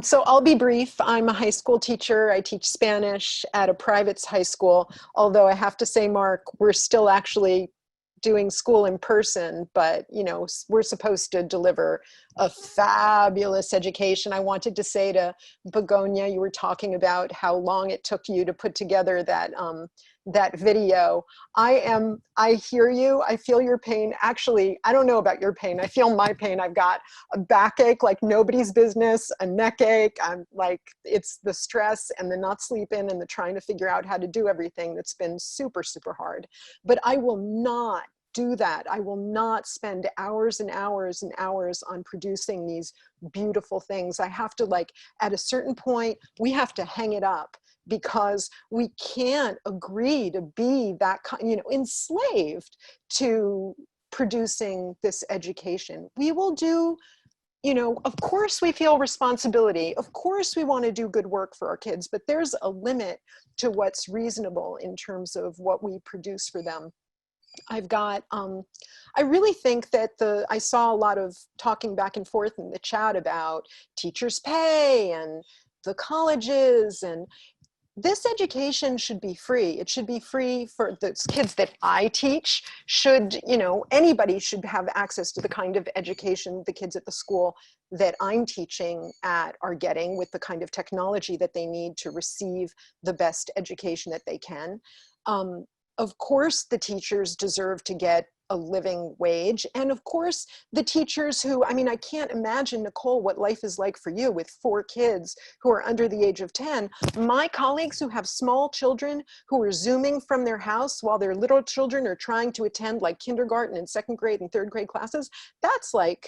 So I'll be brief. I'm a high school teacher. I teach Spanish at a private high school, although I have to say, Mark, we're still actually doing school in person, but you know, we're supposed to deliver a fabulous education. I wanted to say to Begonia, you were talking about how long it took you to put together that video. I hear you, I feel your pain. Actually, I don't know about your pain, I feel my pain. I've got a backache like nobody's business, a neck ache. I'm like, it's the stress and the not sleeping and the trying to figure out how to do everything that's been super, super hard. But I will not do that. I will not spend hours and hours and hours on producing these beautiful things. I have to, like, at a certain point, we have to hang it up, because we can't agree to be that, you know, enslaved to producing this education. We will do, you know, of course we feel responsibility. Of course we want to do good work for our kids, but there's a limit to what's reasonable in terms of what we produce for them. I've got, I really think that I saw a lot of talking back and forth in the chat about teachers' pay and the colleges, and this education should be free. It should be free for the kids that I teach. Should, you know, anybody should have access to the kind of education the kids at the school that I'm teaching at are getting, with the kind of technology that they need to receive the best education that they can. Of course, the teachers deserve to get a living wage. And of course, the teachers who, I mean, I can't imagine, Nicole, what life is like for you with 4 kids who are under the age of 10. My colleagues who have small children who are Zooming from their house while their little children are trying to attend like kindergarten and 2nd grade and 3rd grade classes, that's like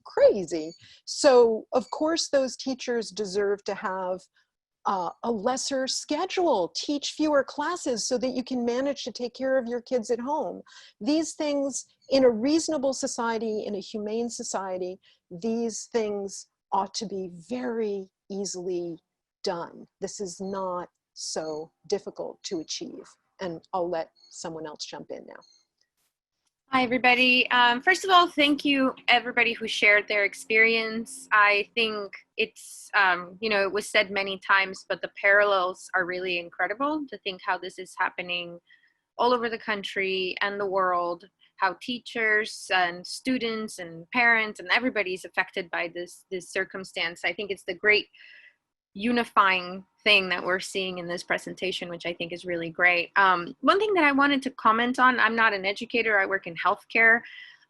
crazy. So of course, those teachers deserve to have a lesser schedule, teach fewer classes so that you can manage to take care of your kids at home. These things, in a reasonable society, in a humane society, these things ought to be very easily done. This is not so difficult to achieve. And I'll let someone else jump in now. Hi, everybody. First of all, thank you, everybody who shared their experience. I think it's, you know, it was said many times, but the parallels are really incredible to think how this is happening all over the country and the world, how teachers and students and parents and everybody is affected by this circumstance. I think it's the great unifying thing that we're seeing in this presentation, which I think is really great. One thing that I wanted to comment on, I'm not an educator, I work in healthcare,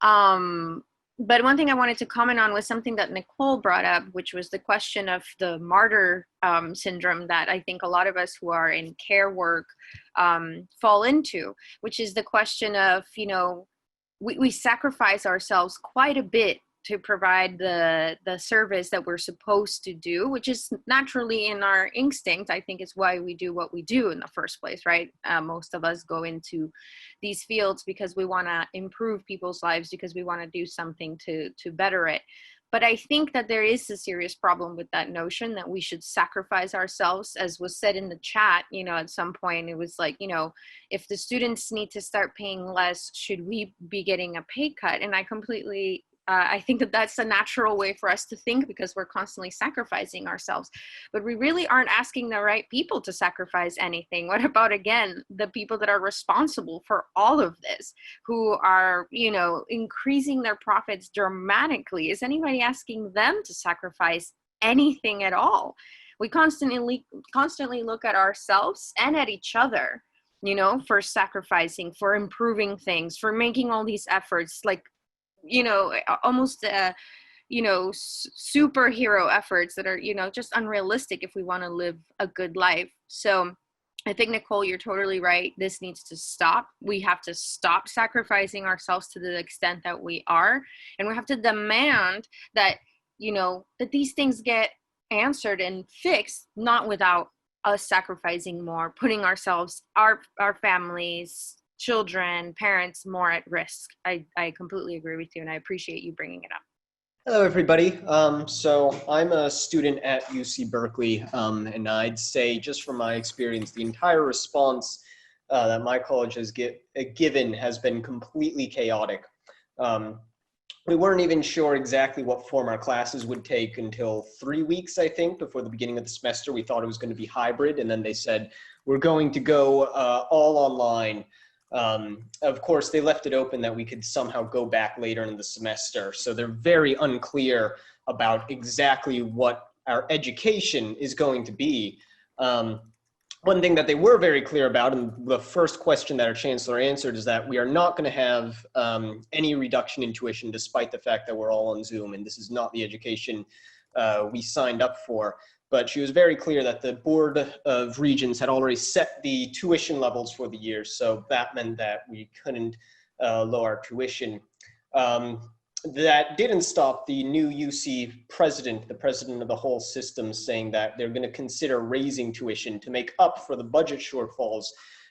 but one thing I wanted to comment on was something that Nicole brought up, which was the question of the Martyr Syndrome that I think a lot of us who are in care work fall into, which is the question of, you know, we sacrifice ourselves quite a bit to provide the service that we're supposed to do, which is naturally in our instinct. I think it's why we do what we do in the first place, right? Most of us go into these fields because we want to improve people's lives, because we want to do something to better it. But I think that there is a serious problem with that notion that we should sacrifice ourselves. As was said in the chat, you know, at some point it was like, you know, if the students need to start paying less, should we be getting a pay cut? And I think that that's a natural way for us to think, because we're constantly sacrificing ourselves, but we really aren't asking the right people to sacrifice anything. What about, again, the people that are responsible for all of this, who are, you know, increasing their profits dramatically? Is anybody asking them to sacrifice anything at all? We constantly look at ourselves and at each other, you know, for sacrificing, for improving things, for making all these efforts, like, you know, almost, you know, superhero efforts that are, you know, just unrealistic if we want to live a good life. So I think, Nicole, you're totally right. This needs to stop. We have to stop sacrificing ourselves to the extent that we are. And we have to demand that, you know, that these things get answered and fixed, not without us sacrificing more, putting ourselves, our families, children, parents more at risk. I completely agree with you, and I appreciate you bringing it up. Hello, everybody. So I'm a student at UC Berkeley, and I'd say, just from my experience, the entire response that my college has given has been completely chaotic. we weren't even sure exactly what form our classes would take until 3 weeks, I think, before the beginning of the semester. We thought it was going to be hybrid, and then they said, we're going to go all online. Of course, they left it open that we could somehow go back later in the semester. So they're very unclear about exactly what our education is going to be. One thing that they were very clear about, and the first question that our chancellor answered, is that we are not going to have any reduction in tuition despite the fact that we're all on Zoom, and this is not the education we signed up for. But she was very clear that the Board of Regents had already set the tuition levels for the year, so that meant that we couldn't lower our tuition. That didn't stop the new UC president, the president of the whole system, saying that they're going to consider raising tuition to make up for the budget shortfalls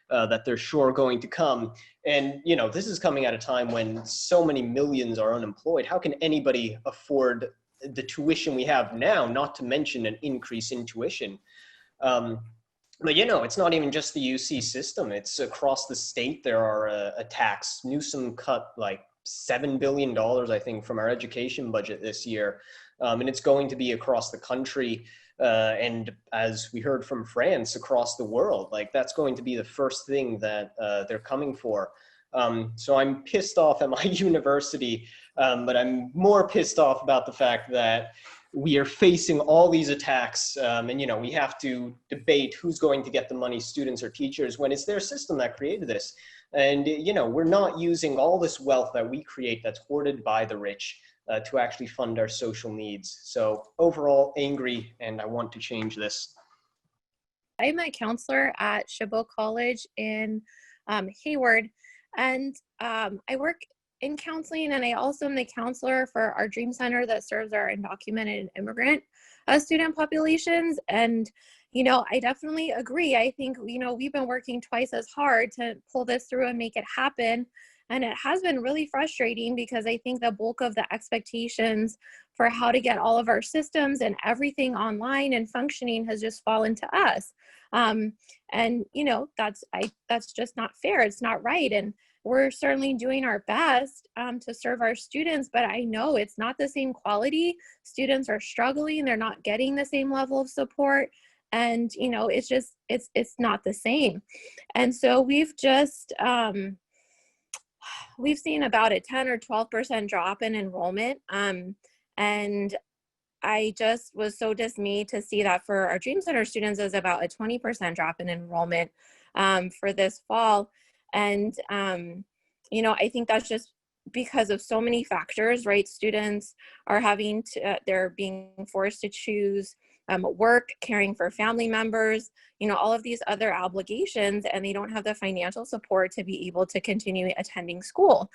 that they're sure going to come. And, you know, this is coming at a time when so many millions are unemployed. How can anybody afford the tuition we have now, not to mention an increase in tuition? But, you know, it's not even just the UC system. It's across the state. There are attacks. Newsom cut like $7 billion, I think, from our education budget this year. And it's going to be across the country. And as we heard from France, across the world. Like, that's going to be the first thing that they're coming for. So I'm pissed off at my university, but I'm more pissed off about the fact that we are facing all these attacks, and, you know, we have to debate who's going to get the money, students or teachers, when it's their system that created this. And, you know, we're not using all this wealth that we create that's hoarded by the rich to actually fund our social needs. So overall, angry, and I want to change this. I'm a counselor at Chabot College in Hayward, and I work in counseling, and I also am the counselor for our Dream Center that serves our undocumented immigrant student populations. And, you know, I definitely agree. I think, you know, we've been working twice as hard to pull this through and make it happen. And it has been really frustrating because I think the bulk of the expectations for how to get all of our systems and everything online and functioning has just fallen to us. And, you know, that's just not fair. It's not right. And we're certainly doing our best to serve our students, but I know it's not the same quality. Students are struggling. They're not getting the same level of support. And, you know, it's just, it's not the same. And so we've just, we've seen about a 10 or 12% drop in enrollment. And I just was so dismayed to see that for our Dream Center students is about a 20% drop in enrollment for this fall. And, you know, I think that's just because of so many factors, right? Students are having to, they're being forced to choose work, caring for family members, you know, all of these other obligations, and they don't have the financial support to be able to continue attending school,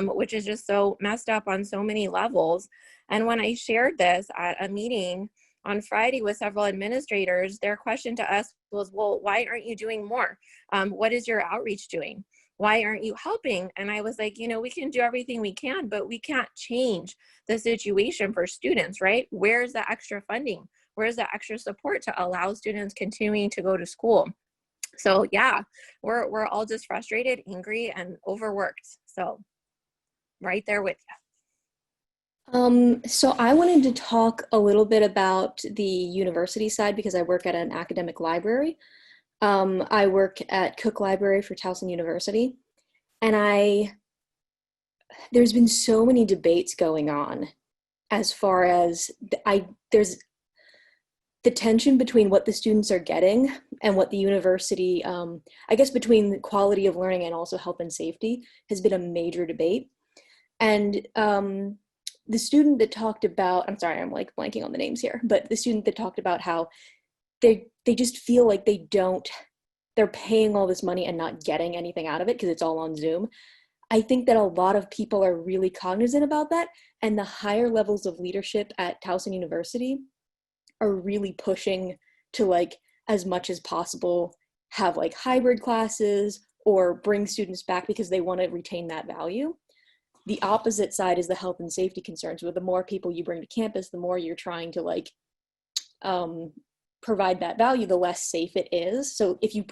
which is just so messed up on so many levels. And when I shared this at a meeting on Friday with several administrators, their question to us was, well, why aren't you doing more? What is your outreach doing? Why aren't you helping? And I was like, you know, we can do everything we can, but we can't change the situation for students, right? Where's the extra funding? Where's the extra support to allow students continuing to go to school? So yeah, we're all just frustrated, angry, and overworked. So right there with you. So I wanted to talk a little bit about the university side because I work at an academic library. I work at Cook Library for Towson University, and there's been so many debates going on as far as there's the tension between what the students are getting and what the university, I guess between the quality of learning and also health and safety has been a major debate. And the student that talked about, I'm sorry, I'm like blanking on the names here, but the student that talked about how they just feel like they're paying all this money and not getting anything out of it because it's all on Zoom. I think that a lot of people are really cognizant about that, and the higher levels of leadership at Towson University are really pushing to, like, as much as possible have like hybrid classes or bring students back because they want to retain that value. The opposite side is the health and safety concerns, where the more people you bring to campus, the more you're trying to like provide that value, the less safe it is. So if you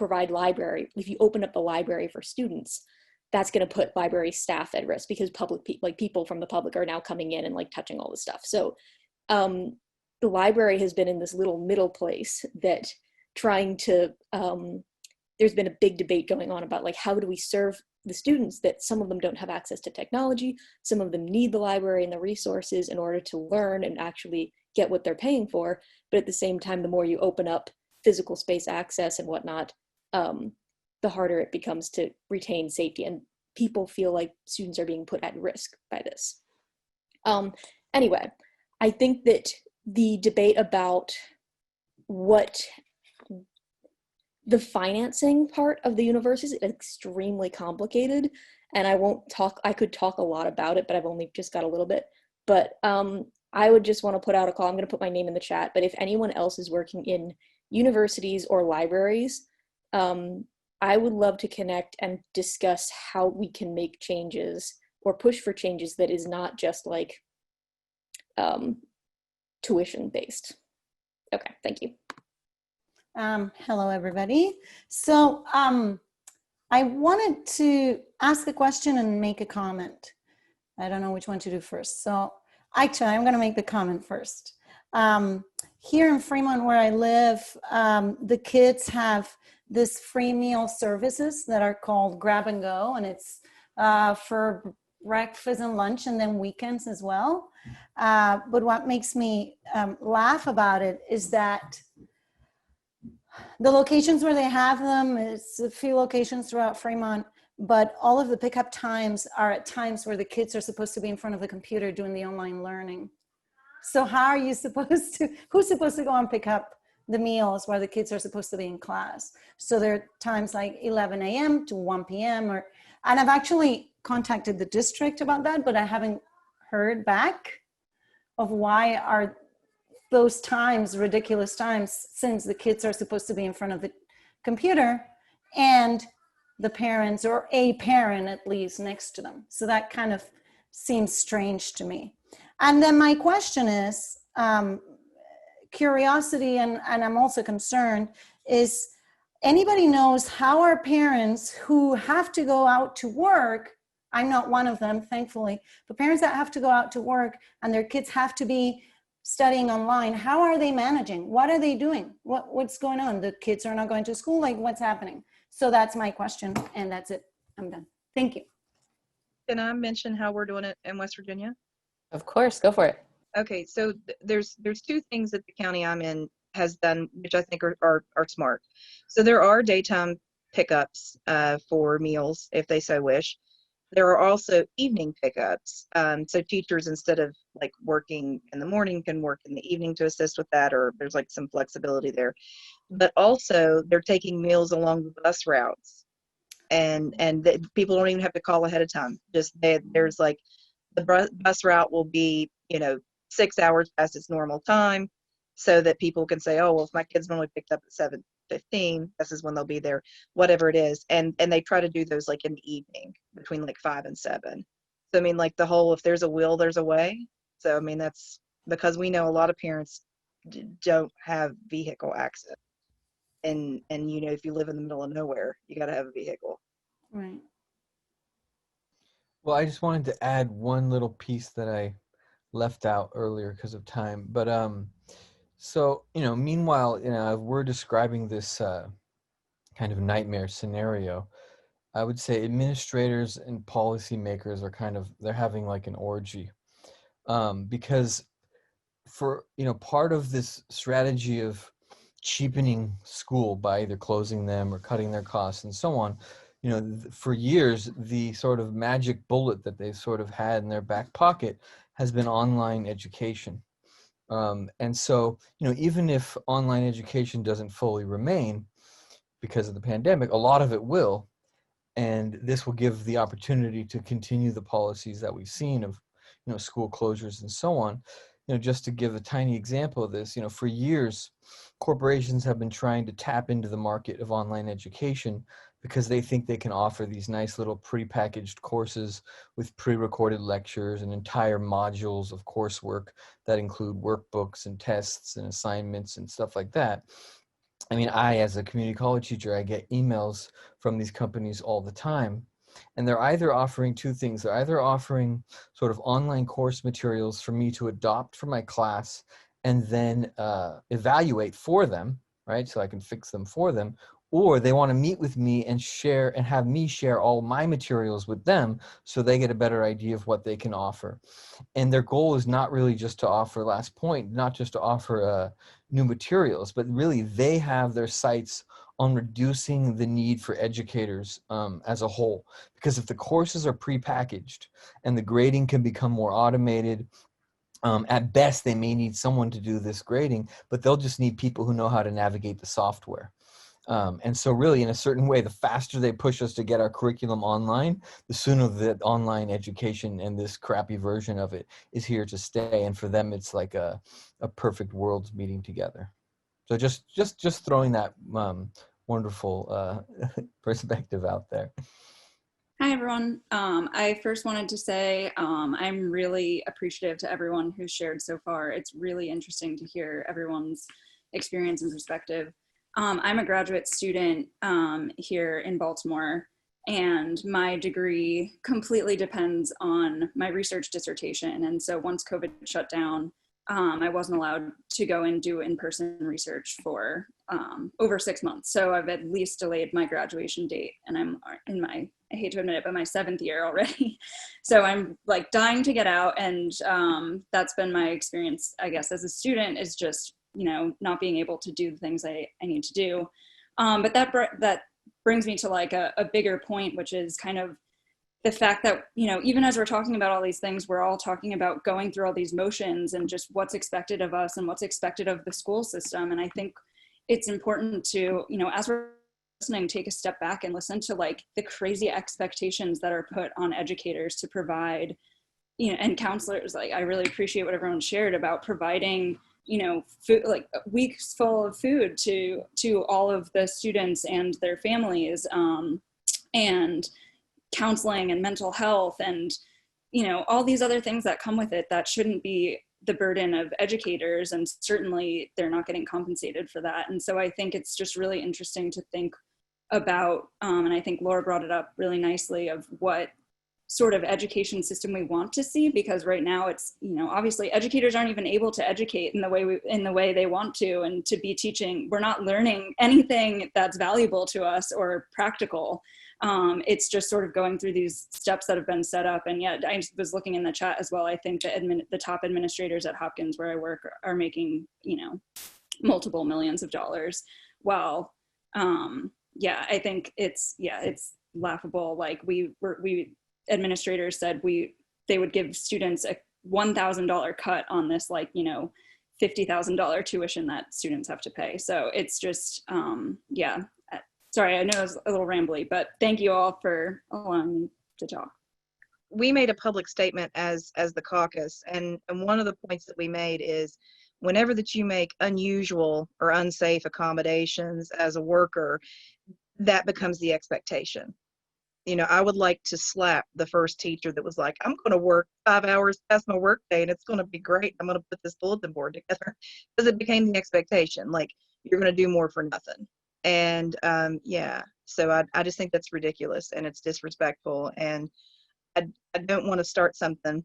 open up the library for students, that's going to put library staff at risk because people from the public are now coming in and like touching all this stuff. So the library has been in this little middle place that trying to, there's been a big debate going on about like, how do we serve the students that some of them don't have access to technology, some of them need the library and the resources in order to learn and actually get what they're paying for. But at the same time, the more you open up physical space access and whatnot, the harder it becomes to retain safety. And people feel like students are being put at risk by this. Anyway, I think that the debate about what the financing part of the university is extremely complicated, and I could talk a lot about it, but I've only just got a little bit. But I would just want to put out a call. I'm going to put my name in the chat, but if anyone else is working in universities or libraries, I would love to connect and discuss how we can make changes or push for changes that is not just like tuition based. Okay, thank you. Hello, everybody. So I wanted to ask a question and make a comment. I don't know which one to do first. So actually, I'm going to make the comment first. Here in Fremont, where I live, the kids have this free meal services that are called Grab and Go, and it's for breakfast and lunch and then weekends as well. But what makes me laugh about it is that the locations where they have them, it's a few locations throughout Fremont, but all of the pickup times are at times where the kids are supposed to be in front of the computer doing the online learning. So how are you supposed to, who's supposed to go and pick up the meals while the kids are supposed to be in class? So there are times like 11 a.m. to 1 p.m. And I've actually contacted the district about that, but I haven't heard back of why are those times ridiculous times, since the kids are supposed to be in front of the computer and the parents, or a parent at least, next to them. So that kind of seems strange to me. And then my question is, curiosity, and I'm also concerned, is anybody knows how our parents who have to go out to work, I'm not one of them, thankfully, but parents that have to go out to work and their kids have to be studying online, how are they managing? What are they doing? What's going on? The kids are not going to school, like what's happening? So that's my question, and that's it. I'm done. Thank you. Can I mention how we're doing it in West Virginia? Of course, go for it. Okay, so there's two things that the county I'm in has done, which I think are smart. So there are daytime pickups for meals if they so wish. There are also evening pickups. So teachers, instead of like working in the morning, can work in the evening to assist with that, or there's like some flexibility there. But also they're taking meals along the bus routes, and people don't even have to call ahead of time. Just there's like the bus route will be 6 hours past its normal time, so that people can say, oh well, if my kid's normally picked up at 7:15, this is when they'll be there, whatever it is. And they try to do those like in the evening between like 5 and 7. So I mean, like the whole, if there's a will, there's a way. So I mean, that's because we know a lot of parents don't have vehicle access, and if you live in the middle of nowhere, you got to have a vehicle. Right. Well, I just wanted to add one little piece that I left out earlier because of time, but so, meanwhile, we're describing this kind of nightmare scenario. I would say administrators and policymakers are they're having like an orgy, because for, part of this strategy of cheapening school by either closing them or cutting their costs and so on, for years, the sort of magic bullet that they've sort of had in their back pocket has been online education. And so, even if online education doesn't fully remain because of the pandemic, a lot of it will. And this will give the opportunity to continue the policies that we've seen of, school closures and so on. Just to give a tiny example of this, for years, corporations have been trying to tap into the market of online education because they think they can offer these nice little prepackaged courses with pre-recorded lectures and entire modules of coursework that include workbooks and tests and assignments and stuff like that. I mean, as a community college teacher, I get emails from these companies all the time. And they're either offering two things. They're either offering sort of online course materials for me to adopt for my class and then evaluate for them, right? So I can fix them for them. Or they want to meet with me and share and have me share all my materials with them so they get a better idea of what they can offer. And their goal is not really just to offer, last point, not just to offer new materials, but really they have their sights on reducing the need for educators as a whole. Because if the courses are prepackaged and the grading can become more automated, at best they may need someone to do this grading, but they'll just need people who know how to navigate the software. And so really, in a certain way, the faster they push us to get our curriculum online, the sooner the online education and this crappy version of it is here to stay. And for them, it's like a perfect worlds meeting together. So just throwing that wonderful perspective out there. Hi, everyone. I first wanted to say I'm really appreciative to everyone who's shared so far. It's really interesting to hear everyone's experience and perspective. I'm a graduate student here in Baltimore, and my degree completely depends on my research dissertation. And so once COVID shut down, I wasn't allowed to go and do in-person research for over 6 months. So I've at least delayed my graduation date, and I'm in my, I hate to admit it, but my 7th year already. So I'm like dying to get out, and that's been my experience, I guess, as a student, is just, you know, not being able to do the things I need to do. But that brings me to like a bigger point, which is kind of the fact that, you know, even as we're talking about all these things, we're all talking about going through all these motions and just what's expected of us and what's expected of the school system. And I think it's important to, you know, as we're listening, take a step back and listen to like the crazy expectations that are put on educators to provide, you know, and counselors. Like, I really appreciate what everyone shared about providing, you know, food, like weeks full of food to all of the students and their families, and counseling and mental health and, you know, all these other things that come with it that shouldn't be the burden of educators, and certainly they're not getting compensated for that. And so I think it's just really interesting to think about, and I think Laura brought it up really nicely, of what sort of education system we want to see, because right now it's, you know, obviously educators aren't even able to educate in the way they want to, and to be teaching, we're not learning anything that's valuable to us or practical. It's just sort of going through these steps that have been set up. And yet I was looking in the chat as well, I think the top administrators at Hopkins, where I work, are making, you know, multiple millions of dollars, while yeah, I think it's laughable. Like we administrators said they would give students a $1,000 cut on this, like, you know, $50,000 tuition that students have to pay. So it's just, yeah. Sorry, I know it was a little rambly, but thank you all for allowing me to talk. We made a public statement as the caucus, and one of the points that we made is, whenever that you make unusual or unsafe accommodations as a worker, that becomes the expectation. You know, I would like to slap the first teacher that was like, I'm going to work 5 hours past my work day and it's going to be great. I'm going to put this bulletin board together, because it became the expectation. Like, you're going to do more for nothing. And yeah, so I just think that's ridiculous, and it's disrespectful. And I don't want to start something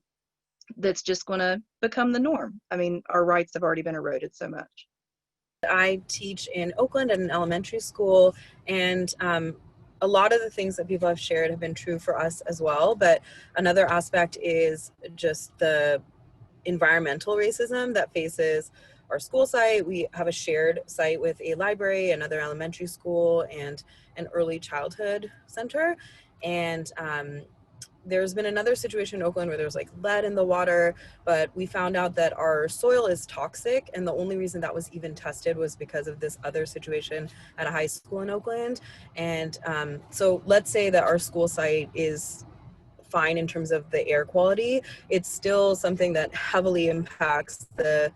that's just going to become the norm. I mean, our rights have already been eroded so much. I teach in Oakland at an elementary school, and a lot of the things that people have shared have been true for us as well. But another aspect is just the environmental racism that faces our school site. We have a shared site with a library, another elementary school, and an early childhood center. And there's been another situation in Oakland where there was like lead in the water, but we found out that our soil is toxic, and the only reason that was even tested was because of this other situation at a high school in Oakland. And so let's say that our school site is fine in terms of the air quality, it's still something that heavily impacts the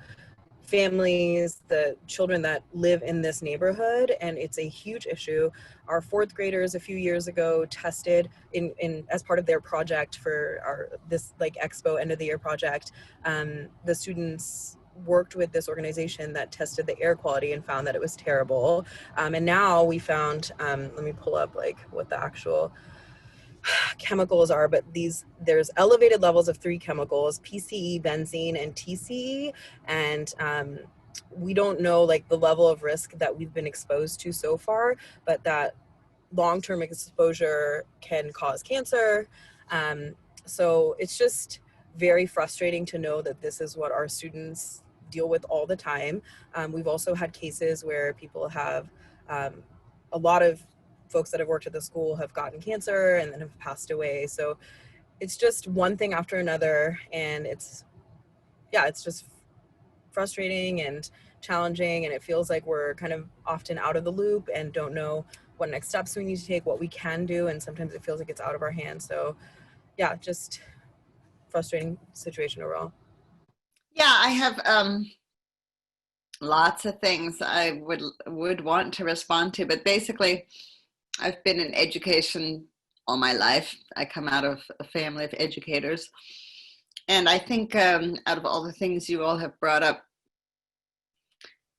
families, the children that live in this neighborhood, and it's a huge issue. Our 4th graders a few years ago tested in as part of their project for this like expo end of the year project. The students worked with this organization that tested the air quality and found that it was terrible. And now we found, let me pull up like what the actual chemicals are, but there's elevated levels of 3 chemicals: PCE, benzene, and TCE. And we don't know like the level of risk that we've been exposed to so far, but that long-term exposure can cause cancer. So it's just very frustrating to know that this is what our students deal with all the time. We've also had cases where people have, a lot of folks that have worked at the school have gotten cancer and then have passed away. So it's just one thing after another, and it's just frustrating and challenging, and it feels like we're kind of often out of the loop and don't know what next steps we need to take, what we can do, and sometimes it feels like it's out of our hands. So yeah, just frustrating situation overall. Yeah, I have lots of things I would want to respond to, but basically I've been in education all my life. I come out of a family of educators, and I think out of all the things you all have brought up,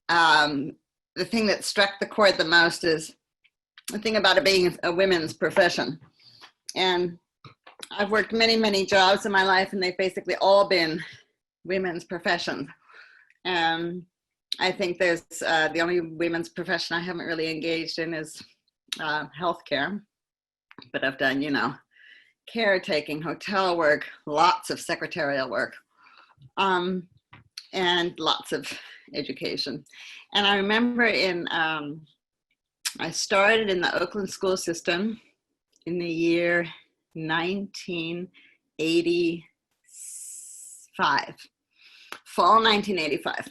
the thing that struck the chord the most is the thing about it being a women's profession. And I've worked many jobs in my life, and they've basically all been women's professions. I think there's the only women's profession I haven't really engaged in is healthcare, but I've done, caretaking, hotel work, lots of secretarial work, and lots of education. And I remember I started in the Oakland school system in the year 1985, fall 1985.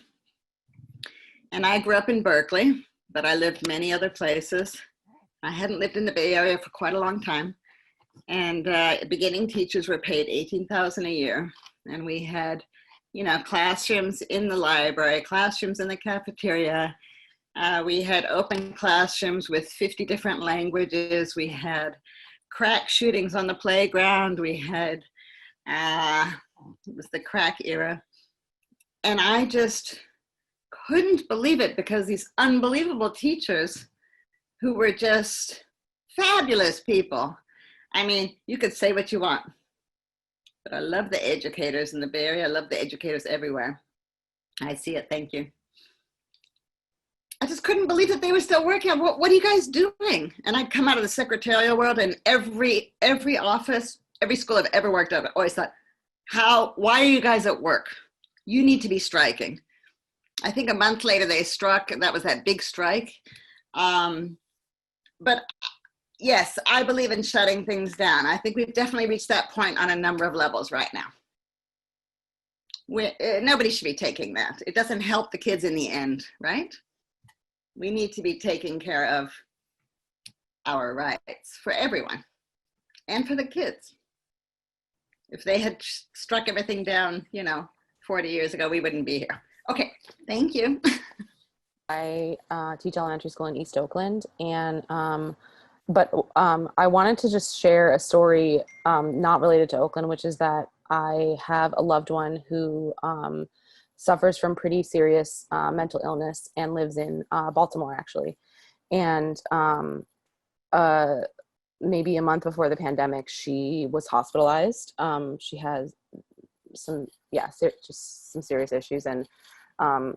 And I grew up in Berkeley, but I lived many other places. I hadn't lived in the Bay Area for quite a long time. And beginning teachers were paid $18,000 a year. And we had, classrooms in the library, classrooms in the cafeteria. We had open classrooms with 50 different languages. We had crack shootings on the playground. We had, it was the crack era. And I just couldn't believe it, because these unbelievable teachers who were just fabulous people. I mean, you could say what you want, but I love the educators in the Bay Area. I love the educators everywhere. I see it. Thank you. I just couldn't believe that they were still working. What are you guys doing? And I'd come out of the secretarial world, and every office, every school I've ever worked at, I always thought, why are you guys at work? You need to be striking. I think a month later they struck, and that was that big strike. But yes, I believe in shutting things down. I think we've definitely reached that point on a number of levels right now. Nobody should be taking that. It doesn't help the kids in the end, right? We need to be taking care of our rights for everyone and for the kids. If they had struck everything down, 40 years ago, we wouldn't be here. Okay, thank you. I teach elementary school in East Oakland, and but I wanted to just share a story not related to Oakland, which is that I have a loved one who suffers from pretty serious mental illness and lives in Baltimore, actually. And maybe a month before the pandemic, she was hospitalized. She has just some serious issues, and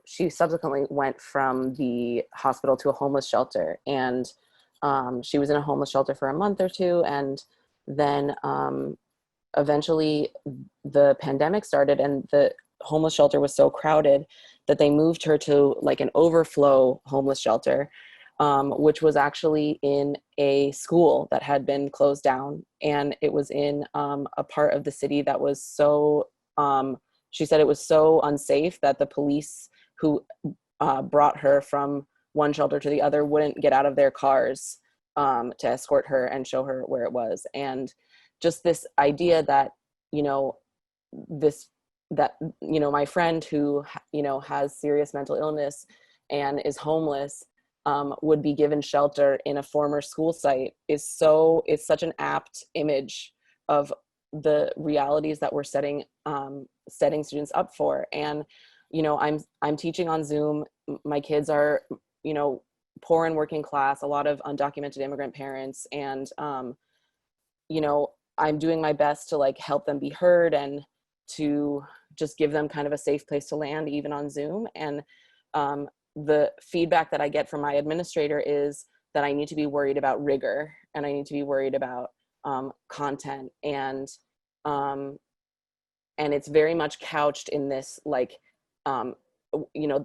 she subsequently went from the hospital to a homeless shelter, and she was in a homeless shelter for a month or two, and then eventually the pandemic started, and the homeless shelter was so crowded that they moved her to like an overflow homeless shelter, which was actually in a school that had been closed down, and it was in a part of the city that was so she said it was so unsafe that the police who brought her from one shelter to the other wouldn't get out of their cars to escort her and show her where it was. And just this idea that, my friend who, has serious mental illness and is homeless would be given shelter in a former school site is such an apt image of the realities that we're setting students up for. And I'm teaching on Zoom. My kids are poor and working class, a lot of undocumented immigrant parents, and I'm doing my best to like help them be heard and to just give them kind of a safe place to land, even on Zoom. And the feedback that I get from my administrator is that I need to be worried about rigor, and I need to be worried about content, and it's very much couched in this like,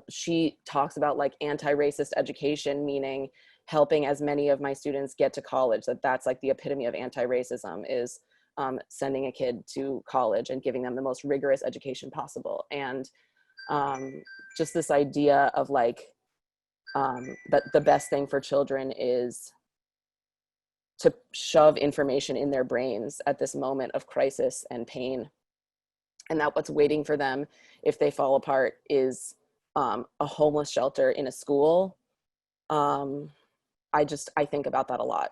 she talks about like anti-racist education, meaning helping as many of my students get to college. That's like the epitome of anti-racism, is sending a kid to college and giving them the most rigorous education possible. And just this idea of like, that the best thing for children is to shove information in their brains at this moment of crisis and pain, and that what's waiting for them if they fall apart is a homeless shelter in a school. I think about that a lot.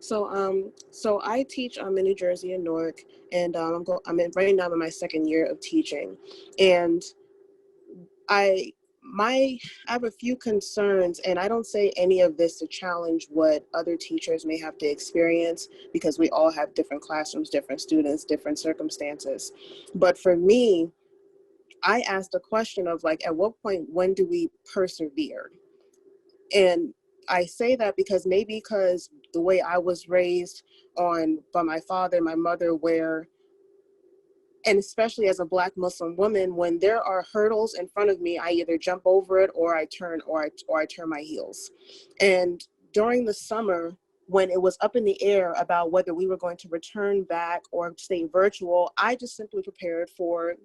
So I teach in New Jersey in Newark, and right now I'm in my second year of teaching, and I have a few concerns, and I don't say any of this to challenge what other teachers may have to experience, because we all have different classrooms, different students, different circumstances. But for me, I asked a question of like, at what point, when do we persevere? And I say that because the way I was raised by my father and my mother, and especially as a Black Muslim woman, when there are hurdles in front of me, I either jump over it or I turn my heels. And during the summer, when it was up in the air about whether we were going to return back or stay virtual, I just simply prepared for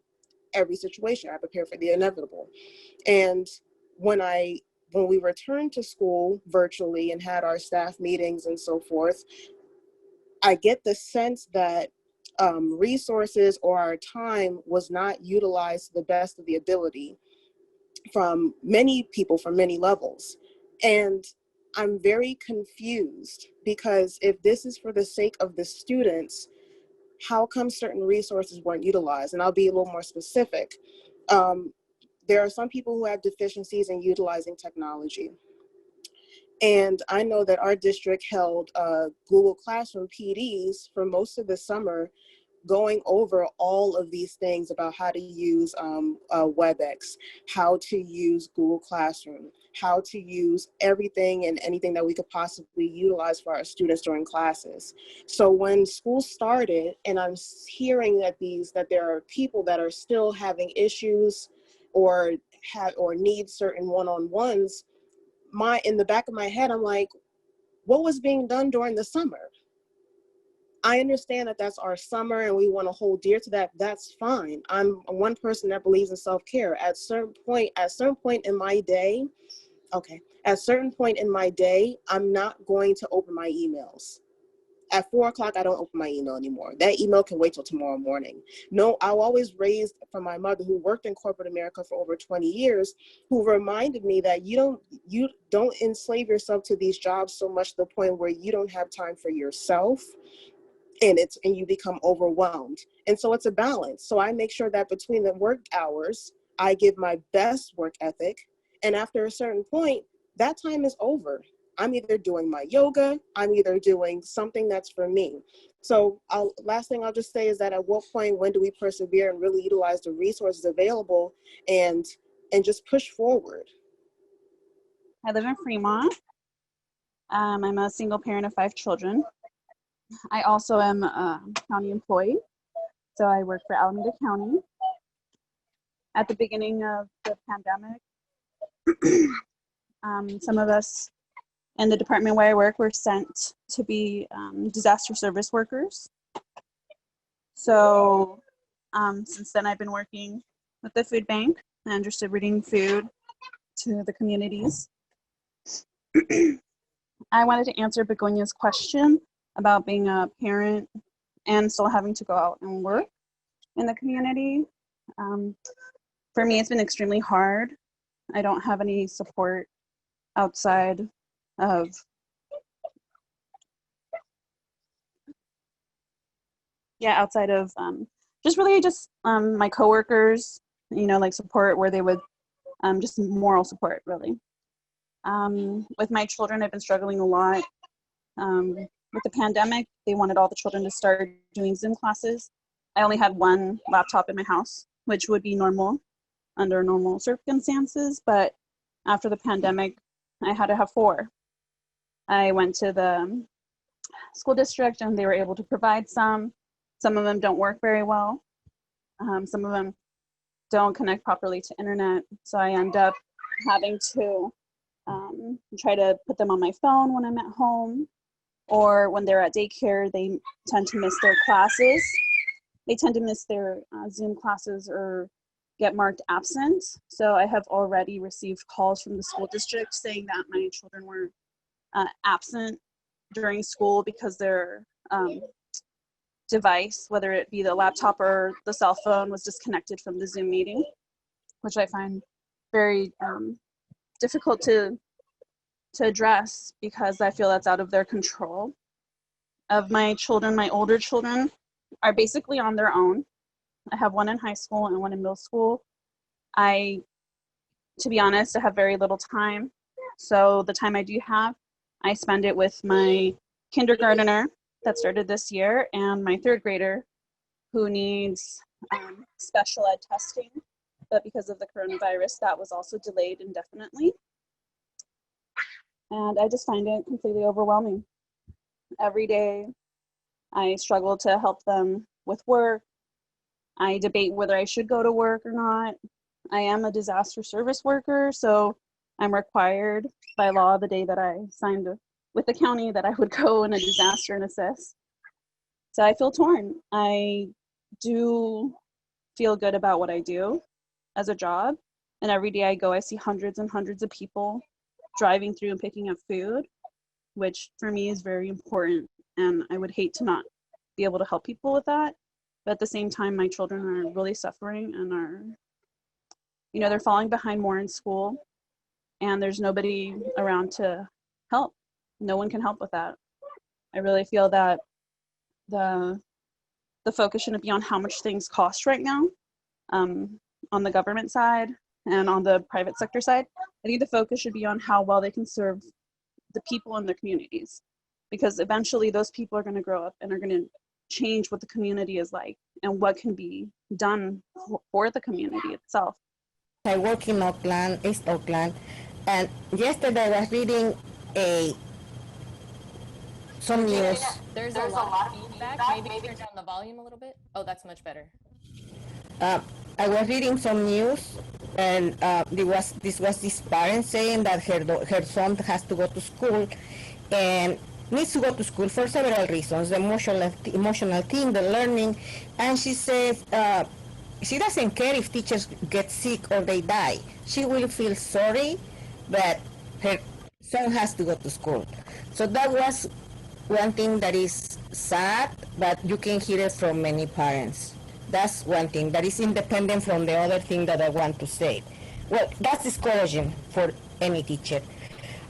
every situation. I prepared for the inevitable. And when we returned to school virtually and had our staff meetings and so forth, I get the sense that resources or our time was not utilized to the best of the ability from many people from many levels. And I'm very confused, because if this is for the sake of the students, how come certain resources weren't utilized? And I'll be a little more specific. There are some people who have deficiencies in utilizing technology. And I know that our district held Google Classroom PDs for most of the summer, going over all of these things about how to use WebEx, how to use Google Classroom, how to use everything and anything that we could possibly utilize for our students during classes. So when school started, and I'm hearing that there are people that are still having issues or need certain one-on-ones, in the back of my head, I'm like, what was being done during the summer? I understand that that's our summer and we want to hold dear to that. That's fine. I'm one person that believes in self-care. At a certain point in my day, I'm not going to open my emails. At 4 o'clock, I don't open my email anymore. That email can wait till tomorrow morning. No, I was always raised from my mother, who worked in corporate America for over 20 years, who reminded me that you don't enslave yourself to these jobs so much to the point where you don't have time for yourself, and you become overwhelmed. And so it's a balance. So I make sure that between the work hours, I give my best work ethic. And after a certain point, that time is over. I'm either doing my yoga, I'm either doing something that's for me. So last thing I'll just say is that at what point, when do we persevere and really utilize the resources available and just push forward? I live in Fremont. I'm a single parent of 5 children. I also am a county employee, so I work for Alameda County. At the beginning of the pandemic, some of us in the department where I work were sent to be disaster service workers. So since then, I've been working with the food bank and distributing food to the communities. I wanted to answer Begonia's question about being a parent and still having to go out and work in the community. For me, it's been extremely hard. I don't have any support outside of just my coworkers, like support where they would, just moral support, really. With my children, I've been struggling a lot. with the pandemic, they wanted all the children to start doing Zoom classes. I only had one laptop in my house, which would be normal under normal circumstances, but after the pandemic, I had to have 4. I went to the school district and they were able to provide some. Some of them don't work very well. Some of them don't connect properly to internet. So I end up having to try to put them on my phone when I'm at home, or when they're at daycare, they tend to miss their classes. They tend to miss their Zoom classes or get marked absent. So I have already received calls from the school district saying that my children were absent during school because their device, whether it be the laptop or the cell phone, was disconnected from the Zoom meeting, which I find very difficult to address because I feel that's out of their control. Of my children, my older children are basically on their own. I have one in high school and one in middle school. To be honest, I have very little time. So the time I do have, I spend it with my kindergartner that started this year and my 3rd grader who needs special ed testing. But because of the coronavirus, that was also delayed indefinitely. And I just find it completely overwhelming. Every day, I struggle to help them with work. I debate whether I should go to work or not. I am a disaster service worker, so I'm required by law the day that I signed with the county that I would go in a disaster and assist. So I feel torn. I do feel good about what I do as a job. And every day I go, I see hundreds and hundreds of people driving through and picking up food, which for me is very important. And I would hate to not be able to help people with that. But at the same time, my children are really suffering and are, they're falling behind more in school. And there's nobody around to help. No one can help with that. I really feel that the focus shouldn't be on how much things cost right now on the government side and on the private sector side. I think the focus should be on how well they can serve the people in their communities, because eventually those people are going to grow up and are going to change what the community is like and what can be done for the community itself. I work in Oakland, East Oakland, and yesterday I was reading some news. There's a lot of feedback. Maybe turn down the volume a little bit. Oh, that's much better. I was reading some news, and this parent saying that her son has to go to school, and needs to go to school for several reasons: the emotional thing, the learning, and she says she doesn't care if teachers get sick or they die. She will feel sorry, but her son has to go to school. So that was one thing that is sad, but you can hear it from many parents. That's one thing that is independent from the other thing that I want to say. Well, that's discouraging for any teacher.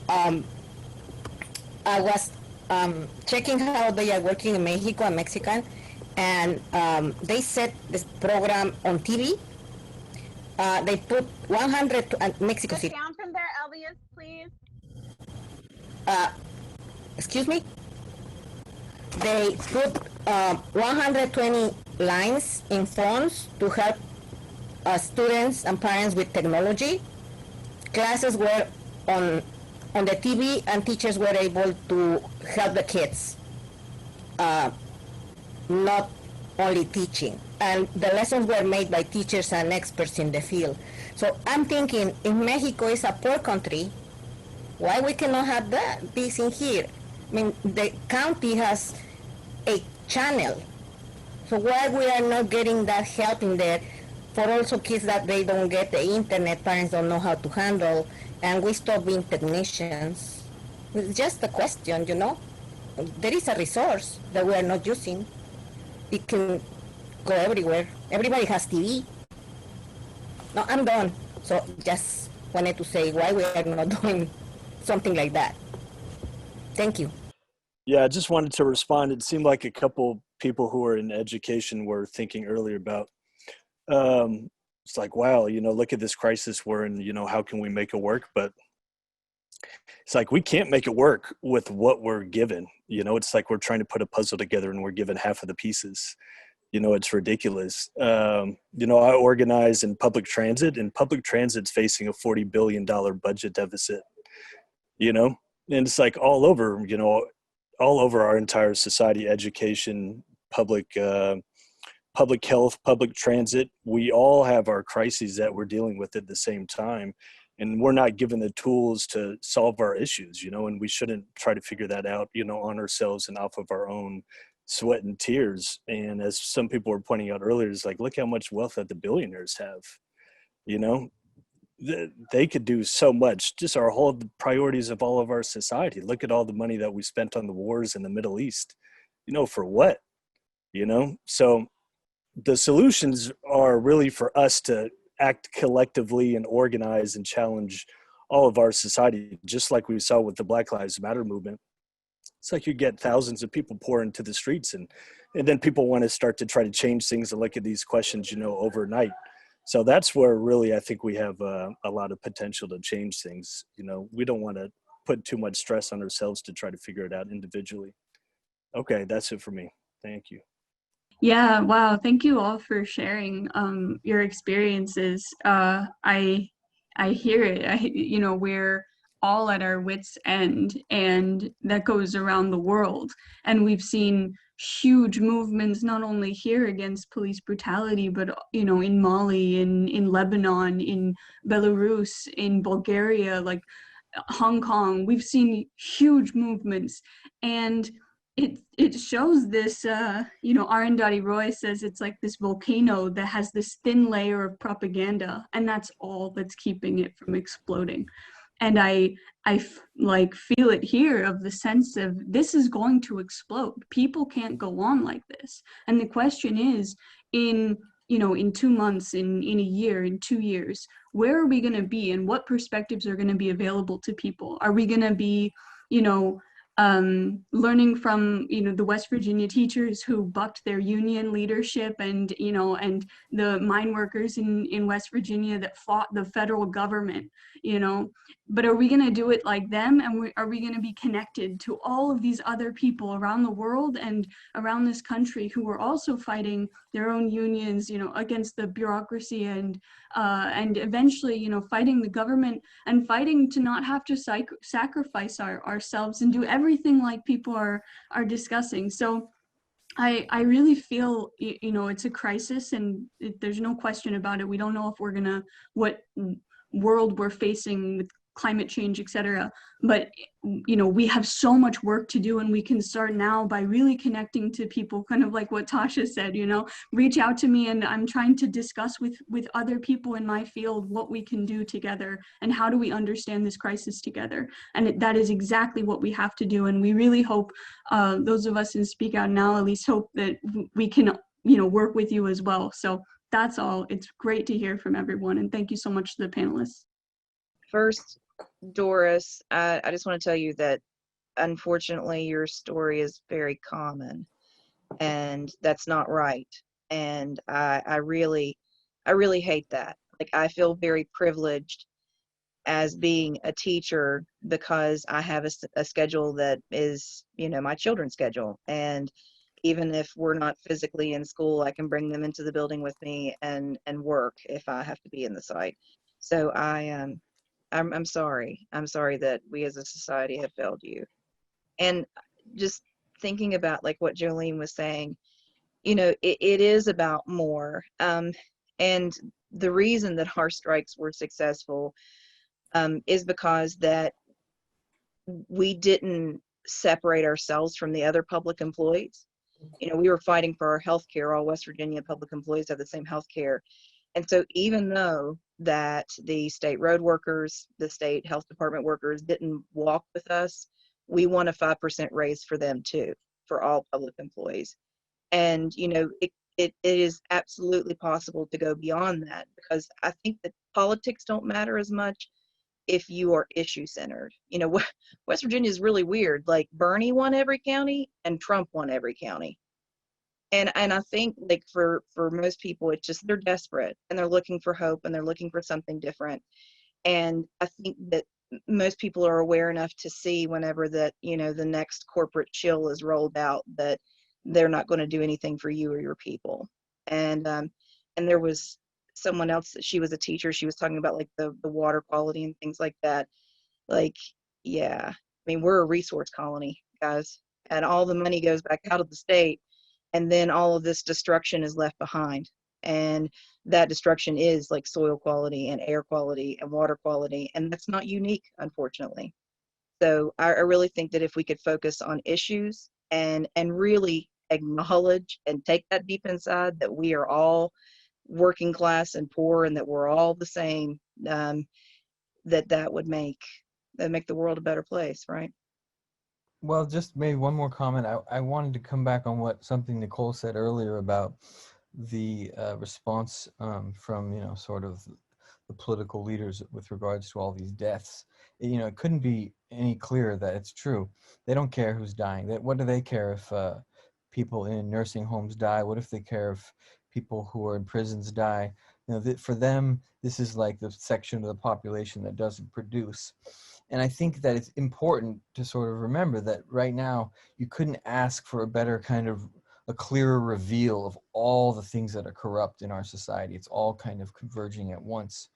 I was checking how they are working in Mexico. I'm Mexican, and they set this program on TV. They put 100 Mexico City. Down from there, Elias, please. Excuse me? They put 120 lines in phones to help students and parents with technology. Classes were on the TV, and teachers were able to help the kids, not only teaching. And the lessons were made by teachers and experts in the field. So I'm thinking, if Mexico is a poor country, why we cannot have this in here? I mean, the county has a channel. So why we are not getting that help in there for also kids that they don't get the internet, parents don't know how to handle, and we stop being technicians? It's just a question, There is a resource that we are not using. It can go everywhere. Everybody has TV. No, I'm done. So just wanted to say why we are not doing something like that. Thank you. Yeah, I just wanted to respond. It seemed like a couple people who are in education were thinking earlier about, it's like, wow, look at this crisis we're in, how can we make it work? But It's like we can't make it work with what we're given. You know, it's like we're trying to put a puzzle together and we're given half of the pieces. You know, it's ridiculous. You know, I organize in public transit, and public transit's facing a $40 billion budget deficit, you know? And it's like all over, you know, all over our entire society, education, public health, public transit. We all have our crises that we're dealing with at the same time. And we're not given the tools to solve our issues, you know, and we shouldn't try to figure that out, you know, on ourselves and off of our own sweat and tears. And as some people were pointing out earlier, it's like, look how much wealth that the billionaires have, you know, they could do so much. Just our whole priorities of all of our society. Look at all the money that we spent on the wars in the Middle East, you know, for what, you know? So the solutions are really for us to act collectively and organize and challenge all of our society, just like we saw with the Black Lives Matter movement. It's like you get thousands of people pour into the streets, and then people want to start to try to change things and look at these questions, you know, overnight. So that's where really I think we have a lot of potential to change things. You know, we don't want to put too much stress on ourselves to try to figure it out individually. Okay, that's it for me. Thank you. Yeah, wow. Thank you all for sharing your experiences. I hear it. You know, we're all at our wits' end, and that goes around the world. And we've seen huge movements not only here against police brutality, but you know, in Mali, in Lebanon, in Belarus, in Bulgaria, like Hong Kong. We've seen huge movements, and it shows this, you know, Arundhati Roy says it's like this volcano that has this thin layer of propaganda, and that's all that's keeping it from exploding. And like feel it here of the sense of this is going to explode. People can't go on like this. And the question is, in, you know, in 2 months, in a year, in 2 years, where are we going to be, and what perspectives are going to be available to people? Are we going to be, you know, learning from, you know, the West Virginia teachers who bucked their union leadership, and, you know, and the mine workers in West Virginia that fought the federal government, you know? But are we going to do it like them? And are we going to be connected to all of these other people around the world and around this country who are also fighting their own unions, you know, against the bureaucracy, and eventually, you know, fighting the government, and fighting to not have to sacrifice ourselves and do everything like people are discussing. So I really feel, you know, it's a crisis, and there's no question about it. We don't know if we're gonna, what world we're facing with climate change, etc. But, you know, we have so much work to do, and we can start now by really connecting to people, kind of like what Tasha said, you know, reach out to me, and I'm trying to discuss with other people in my field what we can do together, and how do we understand this crisis together. And that is exactly what we have to do. And we really hope, those of us in Speak Out Now at least, hope that we can, you know, work with you as well. So that's all. It's great to hear from everyone, and thank you so much to the panelists. First, Doris, I just want to tell you that unfortunately your story is very common, and that's not right. And I really hate that. Like, I feel very privileged as being a teacher because I have a schedule that is, you know, my children's schedule. And even if we're not physically in school, I can bring them into the building with me and work if I have to be in the site. So I'm sorry. I'm sorry that we as a society have failed you. And just thinking about like what Jolene was saying, you know, it is about more. And the reason that our strikes were successful is because that we didn't separate ourselves from the other public employees. You know, we were fighting for our health care. All West Virginia public employees have the same health care. And so even though that the state road workers, the state health department workers didn't walk with us, we won a 5% raise for them too, for all public employees. And, you know, it is absolutely possible to go beyond that, because I think that politics don't matter as much if you are issue centered. You know, West Virginia is really weird. Like, Bernie won every county and Trump won every county. And I think, like, for most people, it's just they're desperate and they're looking for hope and they're looking for something different. And I think that most people are aware enough to see whenever that, the next corporate chill is rolled out, that they're not going to do anything for you or your people. And there was someone else, she was a teacher, she was talking about like the water quality and things like that. Like, yeah, I mean, we're a resource colony, guys, and all the money goes back out of the state, and then all of this destruction is left behind. And that destruction is like soil quality and air quality and water quality, and that's not unique, unfortunately. So I really think that if we could focus on issues and really acknowledge and take that deep inside that we are all working class and poor and that we're all the same, that would make the world a better place, right? Well, just maybe one more comment. I wanted to come back on something Nicole said earlier about the response from, sort of the political leaders with regards to all these deaths. It couldn't be any clearer that it's true. They don't care who's dying. What do they care if people in nursing homes die? What if they care if people who are in prisons die? For them, this is like the section of the population that doesn't produce. And I think that it's important to sort of remember that right now you couldn't ask for a better kind of a clearer reveal of all the things that are corrupt in our society. It's all kind of converging at once.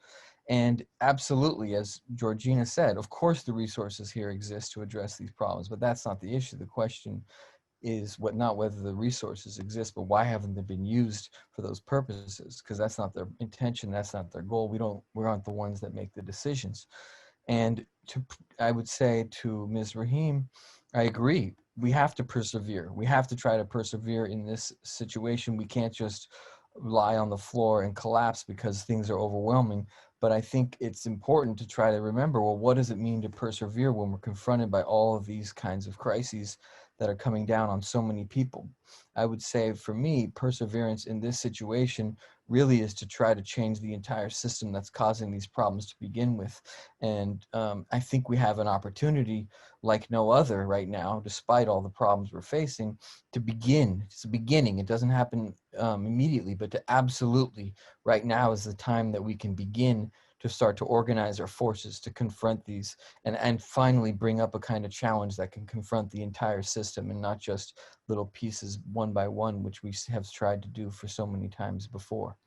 And absolutely, as Georgina said, of course the resources here exist to address these problems, but that's not the issue. The question is not whether the resources exist, but why haven't they been used for those purposes? Because that's not their intention, that's not their goal. We aren't the ones that make the decisions. And I would say to Ms. Rahim, I agree. We have to persevere. We have to try to persevere in this situation. We can't just lie on the floor and collapse because things are overwhelming. But I think it's important to try to remember, well, what does it mean to persevere when we're confronted by all of these kinds of crises that are coming down on so many people? I would say for me, perseverance in this situation really is to try to change the entire system that's causing these problems to begin with. And I think we have an opportunity like no other right now, despite all the problems we're facing, to begin. It's a beginning. It doesn't happen immediately, but to absolutely right now is the time that we can begin to start to organize our forces to confront these and finally bring up a kind of challenge that can confront the entire system and not just little pieces one by one, which we have tried to do for so many times before.